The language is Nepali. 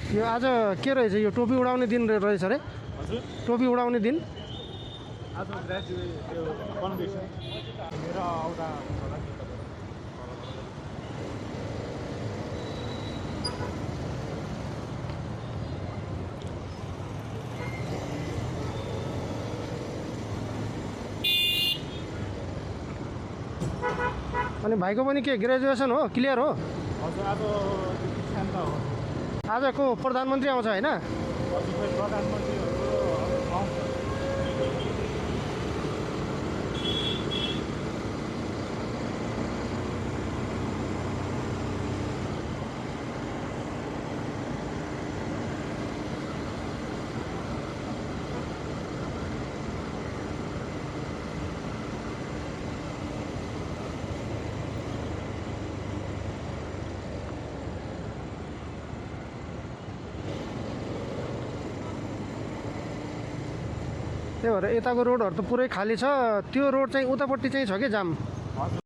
यो आज के रहेछ यो टोपी उडाउने दिन रहेछ रे हजुर टोपी उडाउने दिन आज ग्रेजुएट त्यो कन्भेन्सन मेरो आउँदा होला नि तपाईँ अनि भाइको पनि के ग्रेजुएसन हो क्लियर हो हजुर आज शान्त हो आजको प्रधानमन्त्री आउँछ होइन हजुर प्रधानमन्त्रीहरू आउँछ त्यही भएर यताको रोडहरू त पुरै खाली छ त्यो रोड चाहिँ उतापट्टि चाहिँ छ कि जाम हजुर